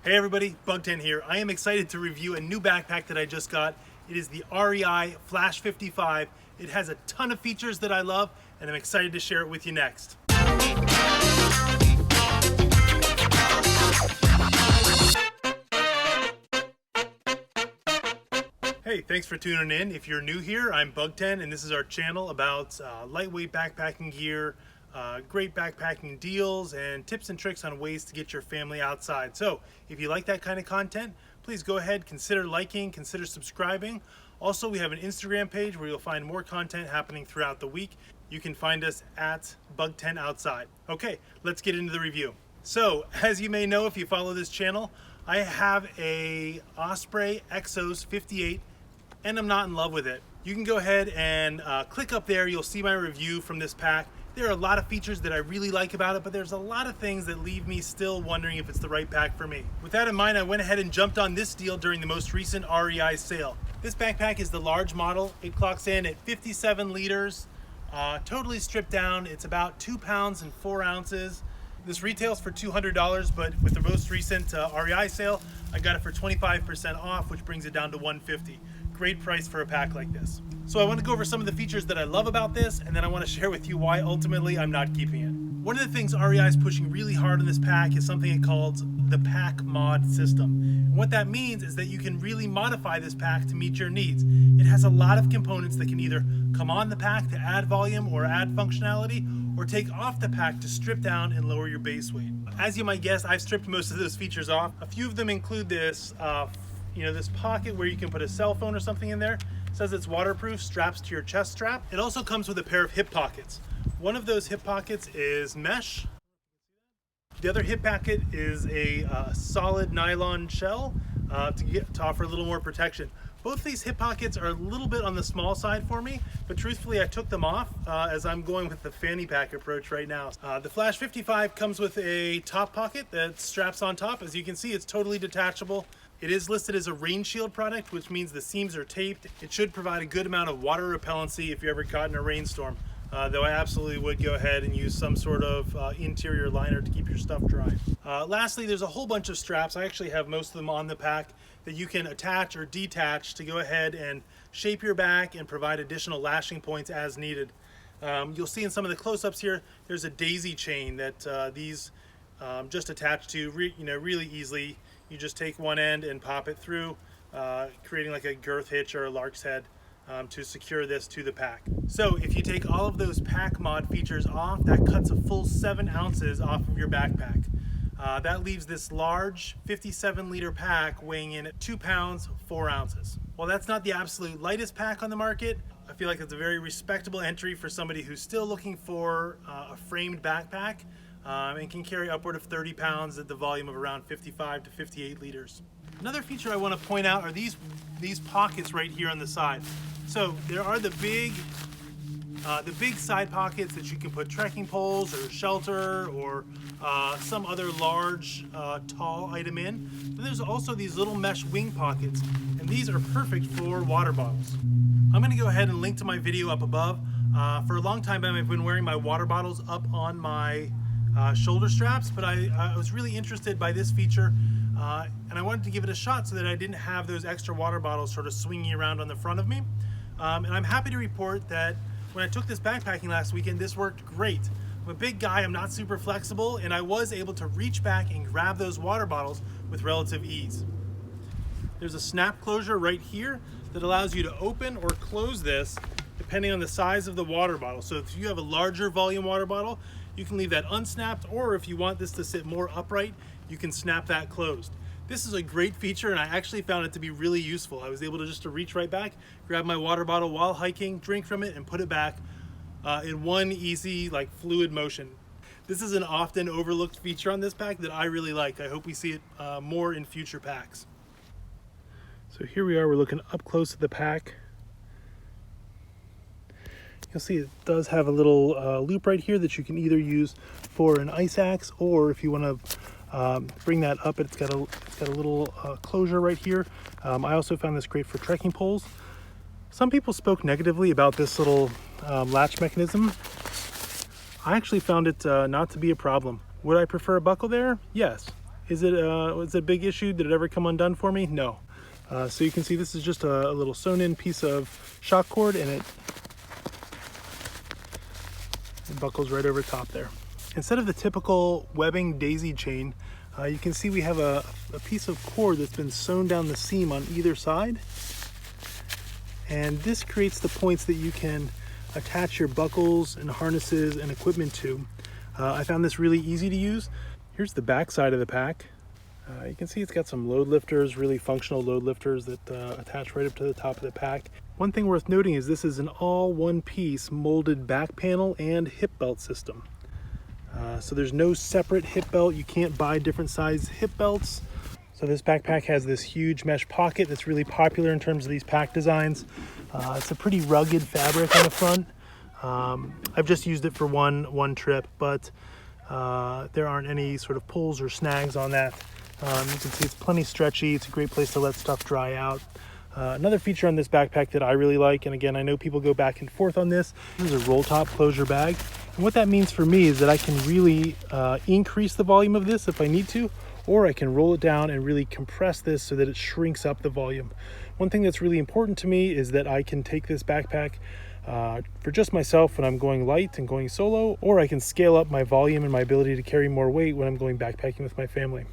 Hey everybody, Bugtent here. I am excited to review a new backpack that I just got. It is the REI Flash 55. It has a ton of features that I love, and I'm excited to share it with you next. Hey, thanks for tuning in. If you're new here, I'm Bugtent, and this is our channel about lightweight backpacking gear, great backpacking deals, and tips and tricks on ways to get your family outside. So if you like that kind of content, please go ahead, consider liking, consider subscribing. Also, we have an Instagram page where you'll find more content happening throughout the week. You can find us at Bugtent Outside. Okay, let's get into the review. So, as you may know if you follow this channel, I have a Osprey Exos 58, and I'm not in love with it. You can go ahead and click up there. You'll see my review from this pack. There are a lot of features that I really like about it, but there's a lot of things that leave me still wondering if it's the right pack for me. With that in mind, I went ahead and jumped on this deal during the most recent REI sale. This backpack is the large model. It clocks in at 57 liters, totally stripped down. It's about 2 pounds and 4 ounces. This retails for $200, but with the most recent REI sale, I got it for 25% off, which brings it down to $150. Great price for a pack like this. So I want to go over some of the features that I love about this, and then I want to share with you why ultimately I'm not keeping it. One of the things REI is pushing really hard on this pack is something it calls the pack mod system. And what that means is that you can really modify this pack to meet your needs. It has a lot of components that can either come on the pack to add volume or add functionality, or take off the pack to strip down and lower your base weight. As you might guess, I've stripped most of those features off. A few of them include this this pocket where you can put a cell phone or something in there. It says it's waterproof, straps to your chest strap. It also comes with a pair of hip pockets. One of those hip pockets is mesh. The other hip pocket is a solid nylon shell to offer a little more protection. Both these hip pockets are a little bit on the small side for me, but truthfully I took them off as I'm going with the fanny pack approach right now. The Flash 55 comes with a top pocket that straps on top. As you can see, it's totally detachable. It is listed as a rain shield product, which means the seams are taped. It should provide a good amount of water repellency if you ever caught in a rainstorm, though I absolutely would go ahead and use some sort of interior liner to keep your stuff dry. Lastly, there's a whole bunch of straps. I actually have most of them on the pack that you can attach or detach to go ahead and shape your back and provide additional lashing points as needed. You'll see in some of the close-ups here, there's a daisy chain that these just attach to really easily. You just take one end and pop it through, creating like a girth hitch or a lark's head to secure this to the pack. So if you take all of those pack mod features off, that cuts a full 7 ounces off of your backpack. That leaves this large 57-liter pack weighing in at 2 pounds, 4 ounces. While that's not the absolute lightest pack on the market, I feel like it's a very respectable entry for somebody who's still looking for a framed backpack and can carry upward of 30 pounds at the volume of around 55 to 58 liters. Another feature I want to point out are these pockets right here on the side. So there are the big side pockets that you can put trekking poles or shelter or some other large tall item in. But there's also these little mesh wing pockets, and these are perfect for water bottles. I'm going to go ahead and link to my video up above. For a long time I've been wearing my water bottles up on my shoulder straps, but I was really interested by this feature and I wanted to give it a shot so that I didn't have those extra water bottles sort of swinging around on the front of me. And I'm happy to report that when I took this backpacking last weekend, this worked great. I'm a big guy, I'm not super flexible, and I was able to reach back and grab those water bottles with relative ease. There's a snap closure right here that allows you to open or close this depending on the size of the water bottle. So if you have a larger volume water bottle, you can leave that unsnapped, or if you want this to sit more upright, you can snap that closed. This is a great feature, and I actually found it to be really useful. I was able to just reach right back, grab my water bottle while hiking, drink from it, and put it back in one easy, fluid motion. This is an often overlooked feature on this pack that I really like. I hope we see it more in future packs. So here we are, we're looking up close to the pack. You'll see it does have a little loop right here that you can either use for an ice axe, or if you want to bring that up, it's got a little closure right here. I also found this great for trekking poles. Some people spoke negatively about this little latch mechanism. I actually found it not to be a problem. Would I prefer a buckle there? Yes. Is it a big issue? Did it ever come undone for me? No. So you can see this is just a little sewn in piece of shock cord, and it buckles right over top there. Instead of the typical webbing daisy chain, you can see we have a piece of cord that's been sewn down the seam on either side. And this creates the points that you can attach your buckles and harnesses and equipment to. I found this really easy to use. Here's the back side of the pack. You can see it's got some load lifters, really functional load lifters that attach right up to the top of the pack. One thing worth noting is this is an all one piece molded back panel and hip belt system. So there's no separate hip belt. You can't buy different size hip belts. So this backpack has this huge mesh pocket that's really popular in terms of these pack designs. It's a pretty rugged fabric on the front. I've just used it for one trip, but there aren't any sort of pulls or snags on that. You can see it's plenty stretchy. It's a great place to let stuff dry out. Another feature on this backpack that I really like, and again, I know people go back and forth on this is a roll top closure bag. And what that means for me is that I can really increase the volume of this if I need to, or I can roll it down and really compress this so that it shrinks up the volume. One thing that's really important to me is that I can take this backpack for just myself when I'm going light and going solo, or I can scale up my volume and my ability to carry more weight when I'm going backpacking with my family.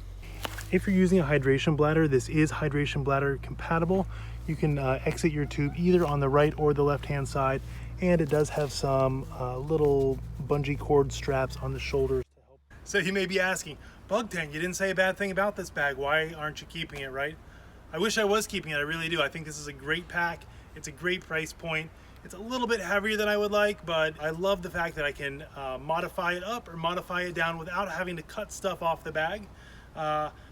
If you're using a hydration bladder, this is hydration bladder compatible. You can exit your tube either on the right or the left hand side, and it does have some little bungee cord straps on the shoulders to help. So you may be asking, Bugtent, you didn't say a bad thing about this bag. Why aren't you keeping it, right? I wish I was keeping it, I really do. I think this is a great pack. It's a great price point. It's a little bit heavier than I would like, but I love the fact that I can modify it up or modify it down without having to cut stuff off the bag.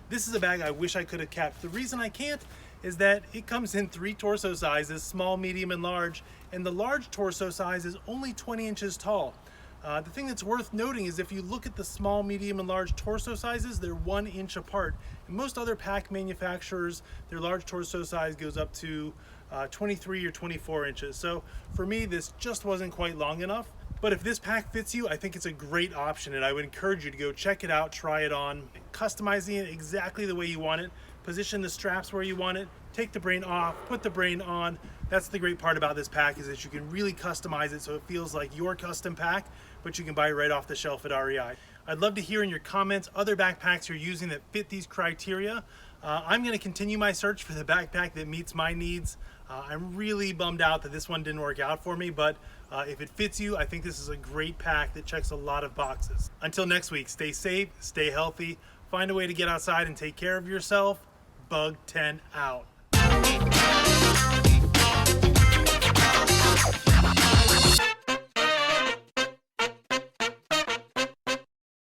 This is a bag I wish I could have kept. The reason I can't is that it comes in 3 torso sizes, small, medium, and large, and the large torso size is only 20 inches tall. The thing that's worth noting is if you look at the small, medium, and large torso sizes, they're 1 inch apart. And most other pack manufacturers, their large torso size goes up to 23 or 24 inches. So for me, this just wasn't quite long enough. But if this pack fits you, I think it's a great option, and I would encourage you to go check it out, try it on, customizing it exactly the way you want it, position the straps where you want it, take the brain off, put the brain on. That's the great part about this pack, is that you can really customize it so it feels like your custom pack, but you can buy it right off the shelf at REI. I'd love to hear in your comments other backpacks you're using that fit these criteria. I'm going to continue my search for the backpack that meets my needs. I'm really bummed out that this one didn't work out for me, but if it fits you, I think this is a great pack that checks a lot of boxes. Until next week, stay safe, stay healthy, find a way to get outside and take care of yourself. Bugtent out.